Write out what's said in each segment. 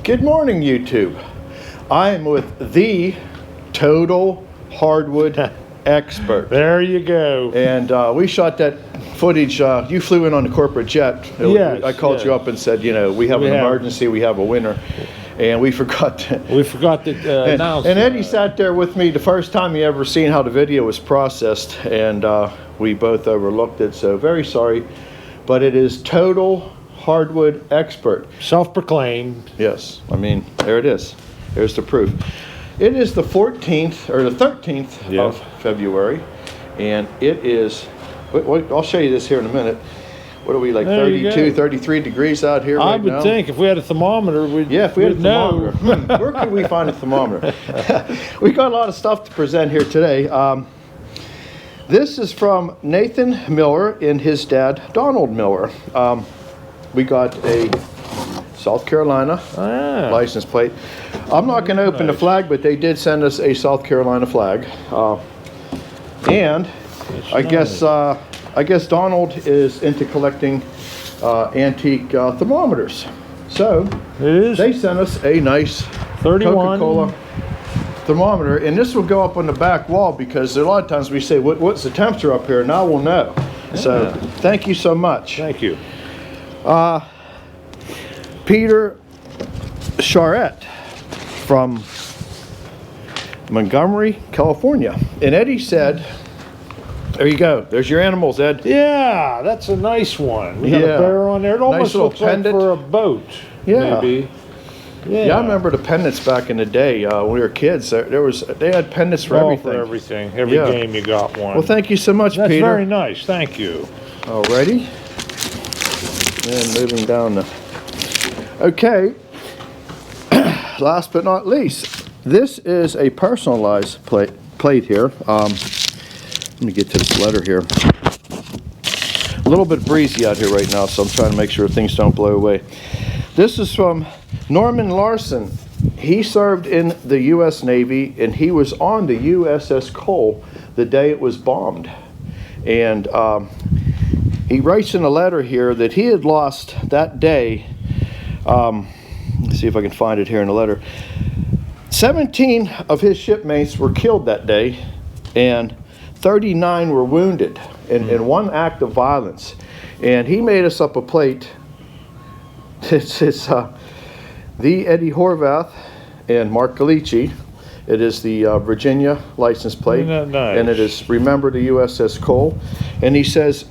Good morning, YouTube. I am with the total hardwood expert. There you go. And we shot that footage. You flew in on the corporate jet. Yes, I called you up and said, you know, we have an emergency. We have a winter. And we forgot to... We forgot to announce. And Eddie sat there with me the first time he ever seen how the video was processed. And we both overlooked it. So very sorry. But it is total hardwood expert. Self-proclaimed. Yes. I mean, there it is. There's the proof. It is the 14th or the 13th of February, and it is, I'll show you this here in a minute. What are we, like 32, 33 degrees out here right now? I would think if we had a thermometer, we'd Yeah, if we had a know. thermometer. Where could we find a thermometer? We got a lot of stuff to present here today. This is from Nathan Miller and his dad, Donald Miller. We got a South Carolina license plate. I'm not going to open the flag, but they did send us a South Carolina flag. And I guess Donald is into collecting antique thermometers. So they sent us a nice 31 Coca-Cola thermometer, and this will go up on the back wall because a lot of times we say, what's the temperature up here? Now we'll know. So thank you so much. Thank you. Peter Charette from Montgomery, California. And Eddie said, there you go. There's your animals, Ed. Yeah, that's a nice one. We got a bear on there. It almost looks like for a boat. Yeah. Maybe. Yeah, I remember the pendants back in the day when we were kids. They had pendants for everything. For everything. Every game you got one. Well, thank you so much, Peter. Peter. That's very nice. Thank you. Alrighty. And moving down the... Okay. Last but not least, this is a personalized plate here. Let me get to this letter here. A little bit breezy out here right now, so I'm trying to make sure things don't blow away. This is from Norman Larson. He served in the U.S. Navy, and he was on the USS Cole the day it was bombed. And he writes in a letter here that he had lost that day. Let's see if I can find it here in the letter. 17 of his shipmates were killed that day, and 39 were wounded in one act of violence. And he made us up a plate. It's the Eddie Horvath and Mark Galicic. It is the Virginia license plate. Nice. And it is remember the USS Cole. And he says,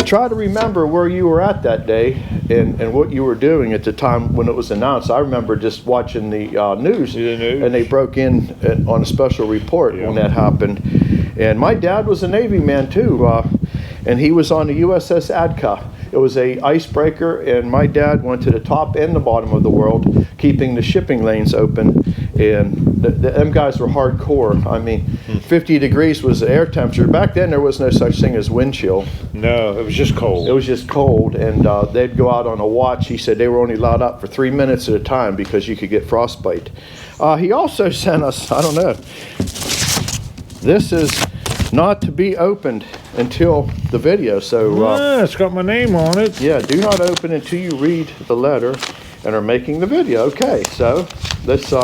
try to remember where you were at that day and what you were doing at the time when it was announced. I remember just watching the news, and they broke in on a special report when that happened. And my dad was a Navy man too, and he was on the USS Adka. It was a icebreaker, and my dad went to the top and the bottom of the world, keeping the shipping lanes open. And them guys were hardcore. I mean, 50 degrees was the air temperature. Back then, there was no such thing as wind chill. No, it was just cold. It was just cold, and they'd go out on a watch. He said they were only allowed up for 3 minutes at a time because you could get frostbite. He also sent us, I don't know, this is not to be opened until the video. So it's got my name on it. Yeah, do not open until you read the letter and are making the video. Okay, so let's see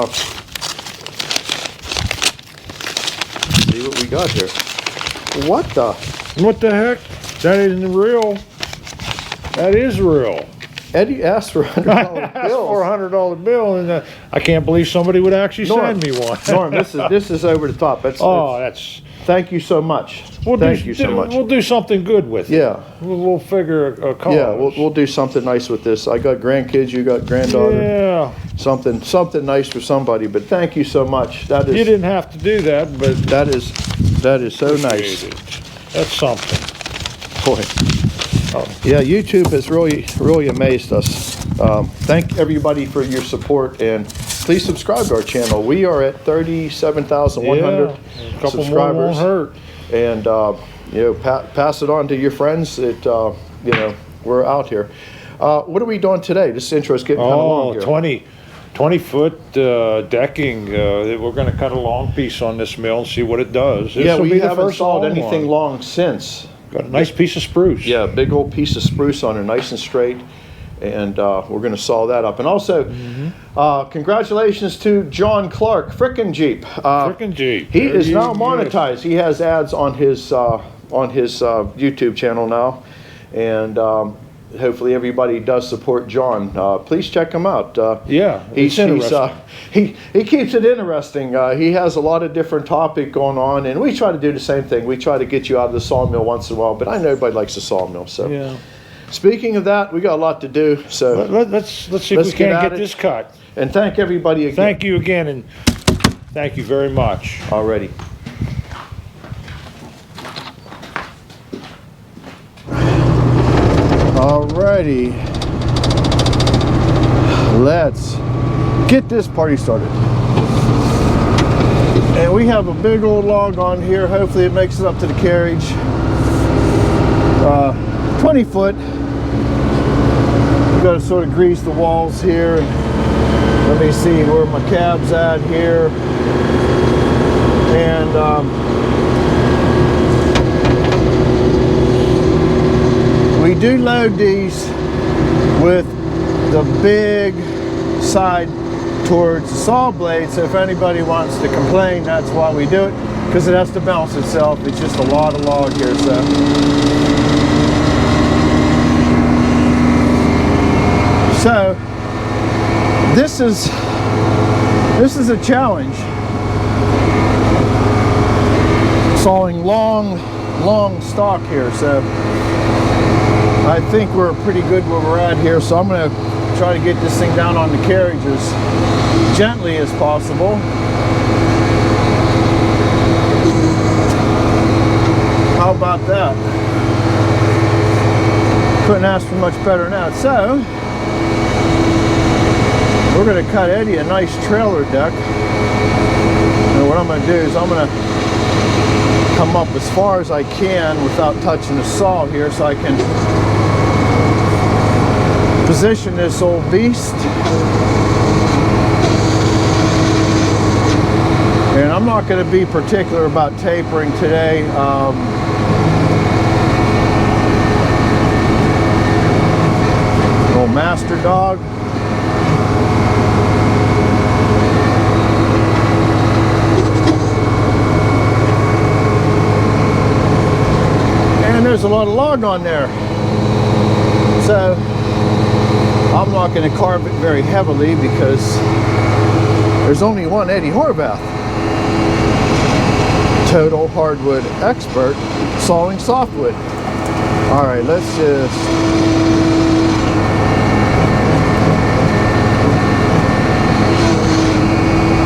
what we got here. What the heck? That isn't real. That is real. Eddie asked for $100 bills. For a $100 bill, and I can't believe somebody would actually send me one. Norm, this is over the top. That's. Thank you so much. Thank you so much. We'll do something good with it. Yeah. We'll figure a cause. Yeah, we'll do something nice with this. I got grandkids, you got granddaughter. Yeah. Something nice for somebody. But thank you so much. That is. You didn't have to do that, but that is so nice. That's something. Boy. Yeah, YouTube has really amazed us. Thank everybody for your support, and please subscribe to our channel. We are at 37,100 a couple subscribers. More won't hurt. And pass it on to your friends that we're out here. What are we doing today? This intro is getting kind of long here. 20-foot decking. We're going to cut a long piece on this mill and see what it does. We haven't sawed anything long since. Got a nice piece of spruce. Yeah, big old piece of spruce on it, nice and straight. and we're going to saw that up. And also, congratulations to John Clark, Frickin' Jeep. Frickin' Jeep. He is now Yes. monetized. He has ads on his YouTube channel now, and hopefully everybody does support John. Please check him out. Yeah, it's interesting. He keeps it interesting. He has a lot of different topic going on, and we try to do the same thing. We try to get you out of the sawmill once in a while, but I know everybody likes the sawmill. So, Yeah. speaking of that, we got a lot to do. So Let's see if Let's we can't get at get it. this cut. and thank everybody again. Thank you again, and thank you very much. Already. Alrighty. Let's get this party started. And we have a big old log on here. Hopefully it makes it up to the carriage. 20 foot. We've got to sort of grease the walls here. Let me see where my cab's at here. And we do load these with the big side towards the saw blade, so if anybody wants to complain, that's why we do it, because it has to balance itself. It's just a lot of log here. So this is a challenge, sawing long stock here. So I think we're pretty good where we're at here, so I'm going to try to get this thing down on the carriage as gently as possible. How about that? Couldn't ask for much better than that. So we're going to cut Eddie a nice trailer deck, and what I'm going to do is I'm going to come up as far as I can without touching the saw here, so I can position this old beast. And I'm not going to be particular about tapering today. Old master dog. And there's a lot of log on there. So I'm not going to carve it very heavily because there's only one Eddie Horvath, total hardwood expert, sawing softwood. All right, let's just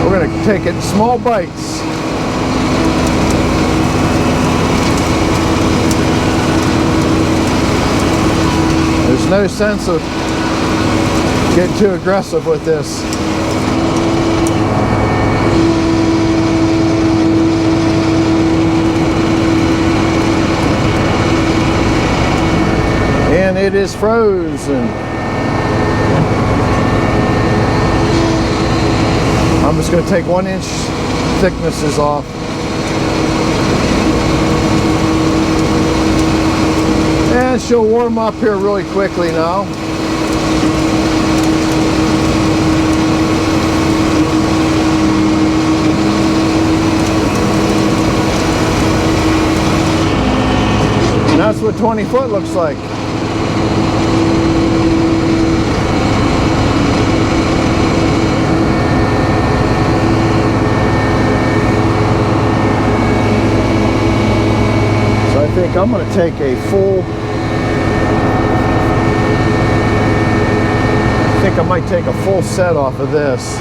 we're going to take it in small bites. There's no sense of getting too aggressive with this. And it is frozen. I'm just going to take 1 inch thicknesses off. And she'll warm up here really quickly now. And that's what 20 foot looks like. So I think I'm going to take a full, I think I might take a full set off of this.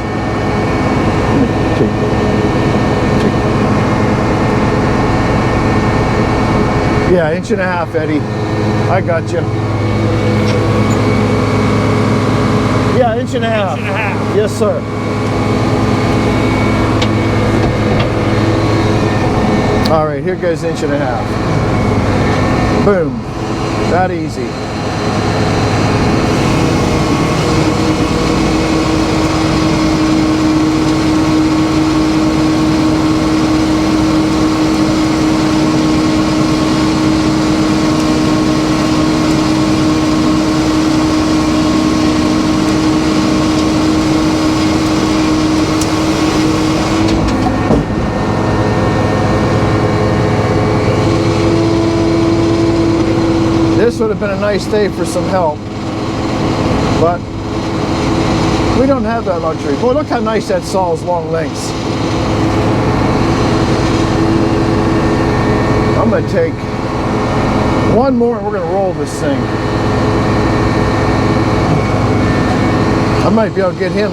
Yeah, 1.5 inches, Eddie. I got you. Yeah, 1.5 inches. 1.5 inches. Yes, sir. All right, here goes 1.5 inches. Boom. That easy. have been a nice day for some help, but we don't have that luxury. Boy, look how nice that saw is, long lengths. I'm going to take one more and we're going to roll this thing. I might be able to get him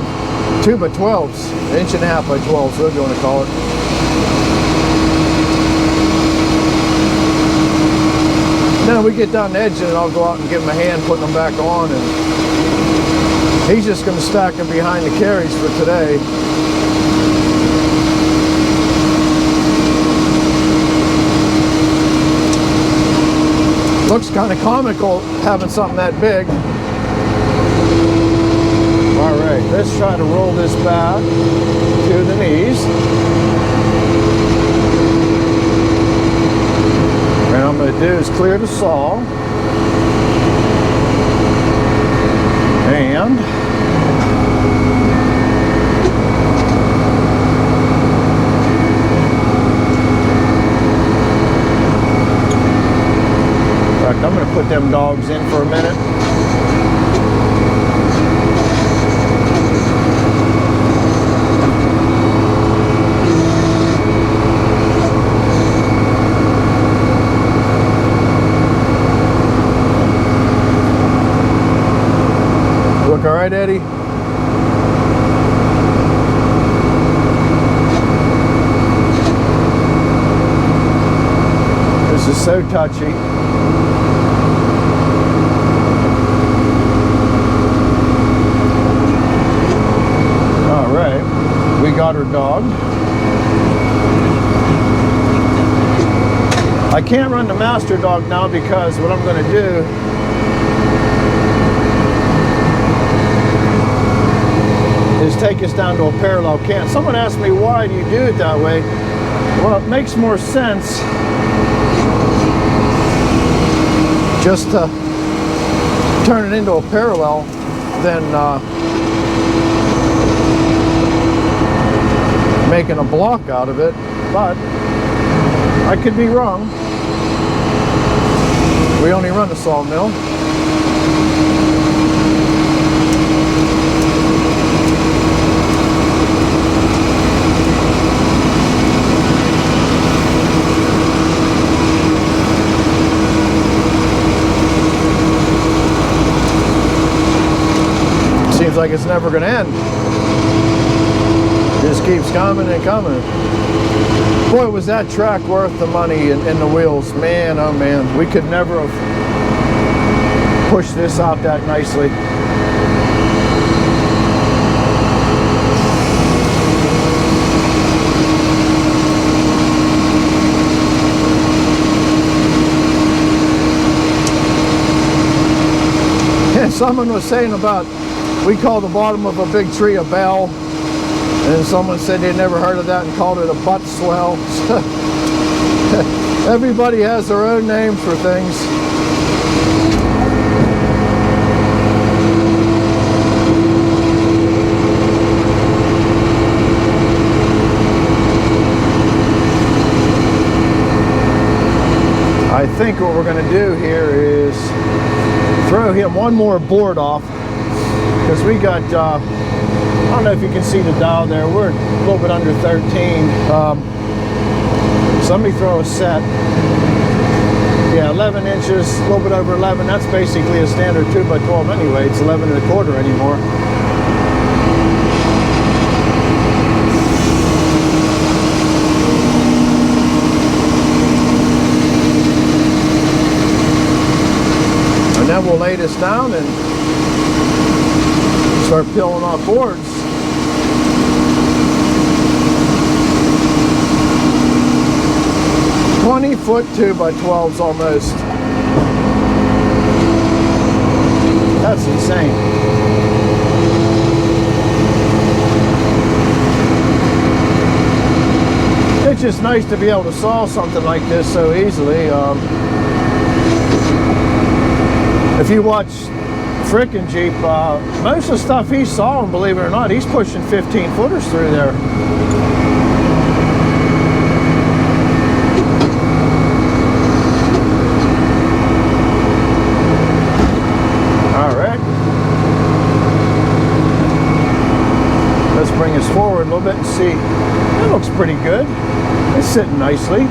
2 by 12s, 1.5 by 12s, whatever you want to call it. Then we get down the edge and I'll go out and give him a hand putting them back on, and he's just going to stack them behind the carries for today. Looks kind of comical having something that big. All right, let's try to roll this back to the knees. And what I'm going to do is clear the saw. And in fact, I'm going to put them dogs in for a minute. Look all right, Eddie? This is so touchy. All right, we got her dogged. I can't run the master dog now because what I'm going to do is take us down to a parallel cant. Someone asked me, why do you do it that way? Well, it makes more sense just to turn it into a parallel than making a block out of it, but I could be wrong. We only run the sawmill. Seems like it's never going to end. It just keeps coming and coming. Boy, was that track worth the money in the wheels. Man, oh man, we could never have pushed this out that nicely. And someone was saying about, we call the bottom of a big tree a bell, and someone said they'd never heard of that and called it a butt swell. Everybody has their own names for things. I think what we're going to do here is throw him one more board off, because we got, I don't know if you can see the dial there, we're a little bit under 13. So let me throw a set. Yeah, 11 inches, a little bit over 11. That's basically a standard 2 by 12 anyway. It's 11 1/4 anymore. And then we'll lay this down and start peeling off boards. "20-foot 2 by 12s almost. That's insane. It's just nice to be able to saw something like this so easily. If you watch Frickin' Jeep, most of the stuff he's sawing, believe it or not, he's pushing 15 footers through there. a little bit and see. It looks pretty good. It's sitting nicely.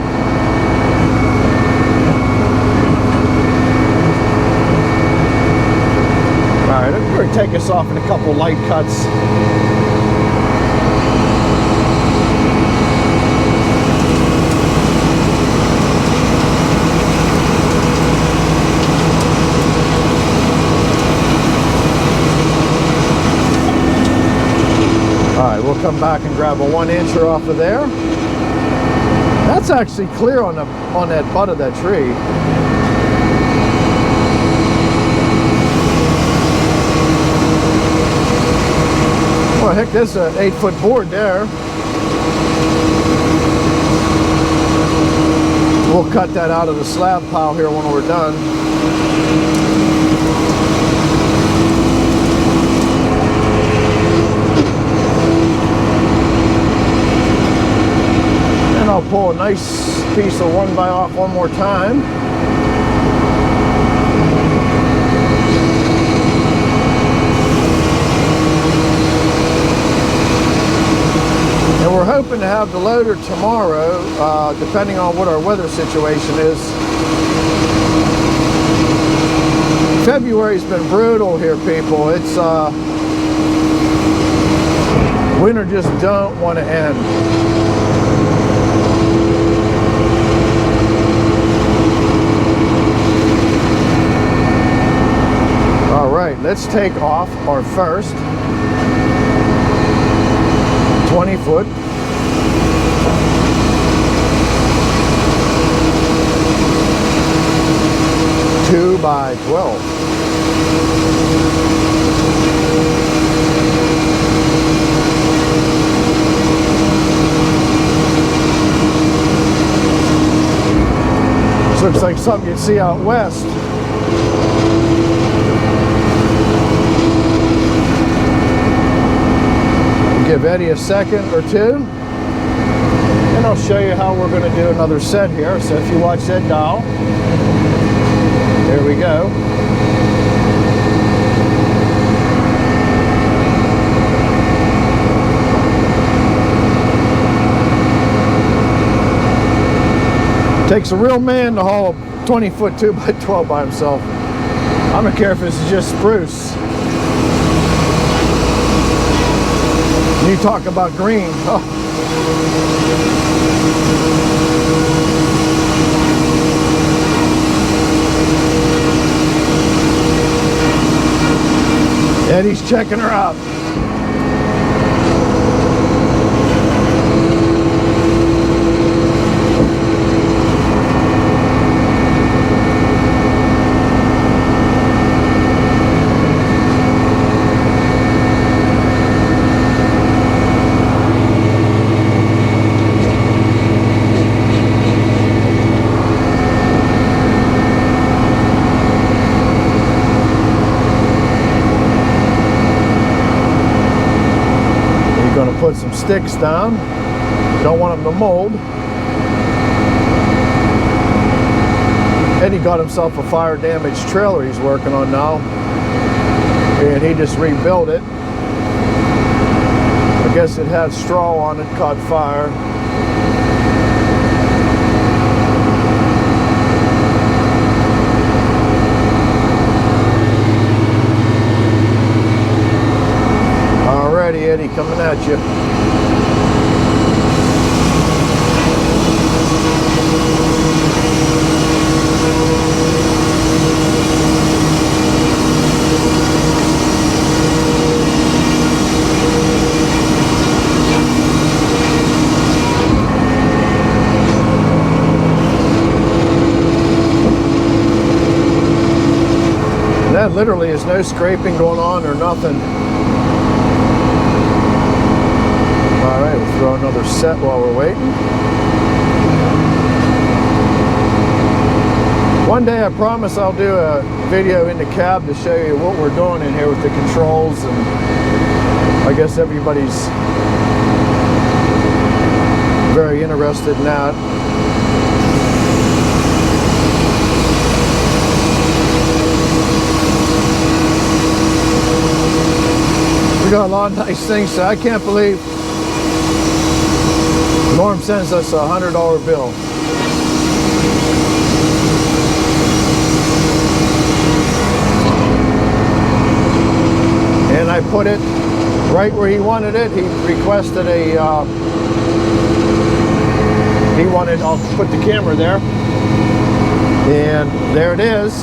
Alright, I'm going to take us off in a couple light cuts. Alright, we'll come back and grab a 1-incher off of there. That's actually clear on that butt of that tree. Well, heck, there's an 8-foot board there. We'll cut that out of the slab pile here when we're done. And I'll pull a nice piece of 1x off one more time. And we're hoping to have the loader tomorrow, depending on what our weather situation is. February's been brutal here, people. It's winter just don't want to end. All right, let's take off our first 20-foot. Two by 12. This looks like something you'd see out west. Give Eddie a second or two, and I'll show you how we're going to do another set here. So if you watch that dial, there we go. Takes a real man to haul a 20-foot 2x12 by himself. I don't care if it's just spruce. You talk about green. Oh. Eddie's checking her out. Put some sticks down. Don't want them to mold. Eddie got himself a fire damaged trailer he's working on now, and he just rebuilt it. I guess it had straw on it, caught fire. Alrighty, Eddie, coming at you. And that literally is no scraping going on or nothing. Alright, we'll throw another set while we're waiting. One day I promise I'll do a video in the cab to show you what we're doing in here with the controls, and I guess everybody's very interested in that. We got a lot of nice things, so I can't believe Norm sends us a $100 bill. And I put it right where he wanted it. He requested I'll put the camera there. And there it is,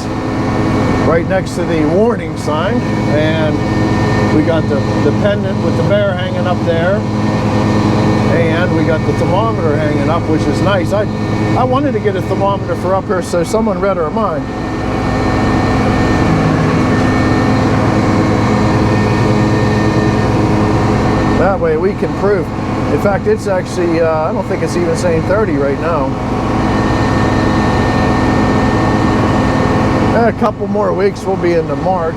right next to the warning sign. And we got the pendant with the bear hanging up there. And we got the thermometer hanging up, which is nice. I wanted to get a thermometer for up here so someone read our mind. That way we can prove. In fact, it's actually, I don't think it's even saying 30 right now. A couple more weeks, we'll be into March.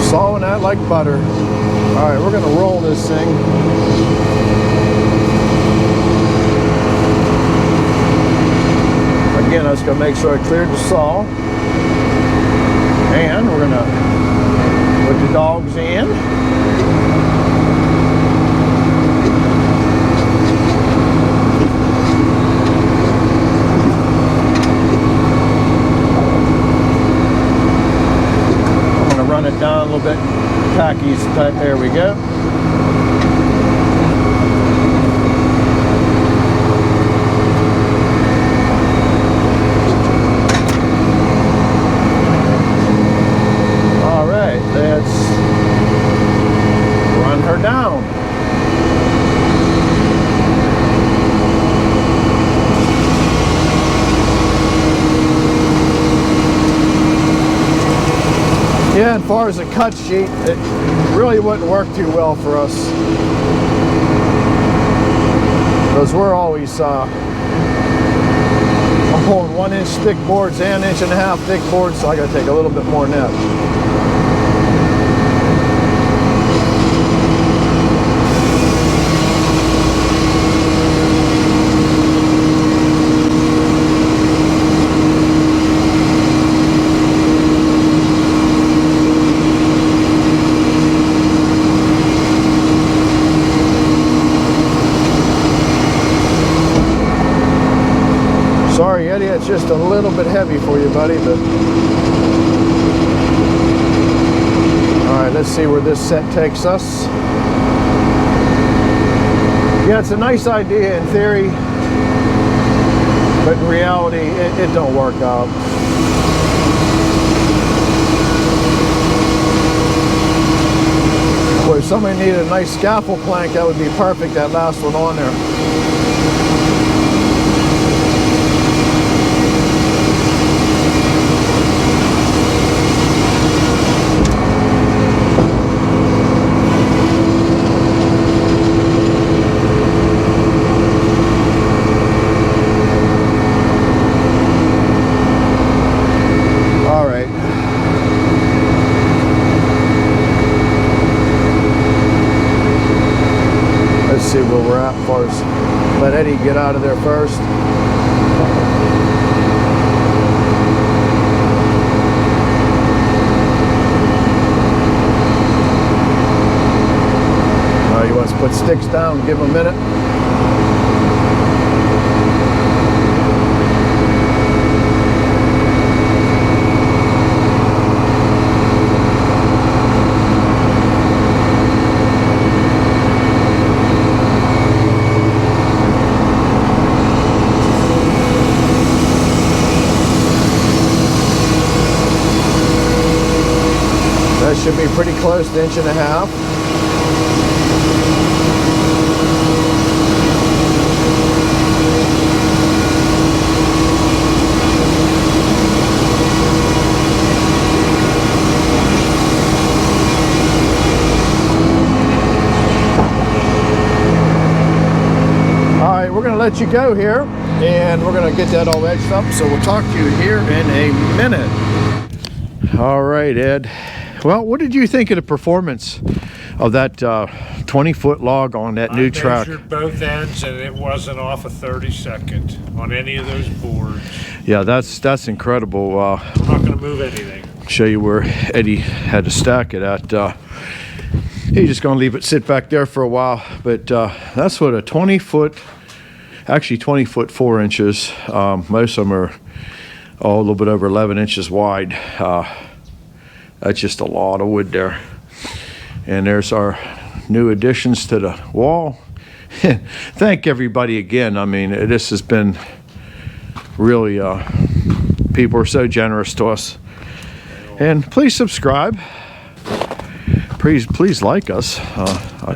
Sawing that like butter. All right, we're gonna roll this thing. Again, I was gonna make sure I cleared the saw. And we're gonna put the dogs in. Run it down a little bit, tackies, there we go. All right, let's run her down. Yeah, as far as a cut sheet, it really wouldn't work too well for us. Because we're always I'm pulling 1-inch thick boards and 1.5-inch thick boards, so I gotta take a little bit more than that. Sorry, Eddie, it's just a little bit heavy for you, buddy, but... All right, let's see where this set takes us. Yeah, it's a nice idea in theory, but in reality, it don't work out. Boy, if somebody needed a nice scaffold plank, that would be perfect, that last one on there. See where we're at as far as let Eddie get out of there first. He wants to put sticks down, give him a minute. That should be pretty close to 1.5 inches. All right, we're gonna let you go here, and we're gonna get that all edged up, so we'll talk to you here in a minute. All right, Ed. Well, what did you think of the performance of that 20-foot log on that new track? I measured both ends, and it wasn't off a 32nd on any of those boards. Yeah, that's incredible. I'm not going to move anything. Show you where Eddie had to stack it at. He's just going to leave it sit back there for a while. But that's what a 20-foot, actually 20 foot 4 inches. Most of them are a little bit over 11 inches wide. That's just a lot of wood there. And there's our new additions to the wall. Thank everybody again. I mean, this has been really, people are so generous to us. And please subscribe. Please like us,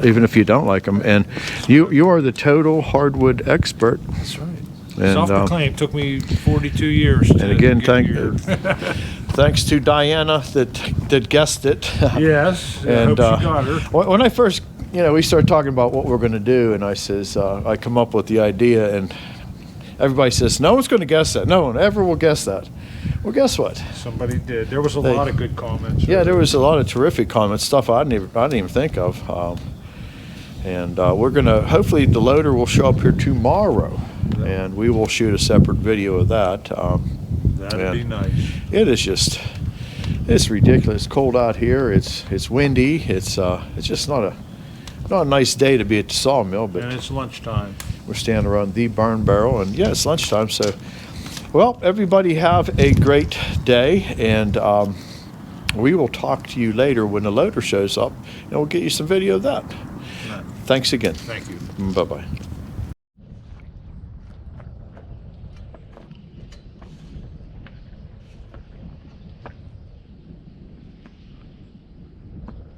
even if you don't like them. And you are the total hardwood expert. That's right. And, Self-proclaimed. Took me 42 years. And again, thanks to Diana that guessed it. Yes. And I hope she got her. when I first, we started talking about what we're going to do, and I says I come up with the idea, and everybody says no one's going to guess that. No one ever will guess that. Well, guess what? Somebody did. There was a lot of good comments. Yeah, there was a lot of terrific comments, stuff I didn't even think of. And we're gonna, hopefully the loader will show up here tomorrow, and we will shoot a separate video of that. That'd be nice. It is just, it's ridiculous. It's cold out here. It's windy. It's just not a nice day to be at the sawmill. But and it's lunchtime. We're standing around the burn barrel, and yeah, it's lunchtime. So, well, everybody have a great day, and we will talk to you later when the loader shows up, and we'll get you some video of that. Thanks again. Thank you. Bye-bye.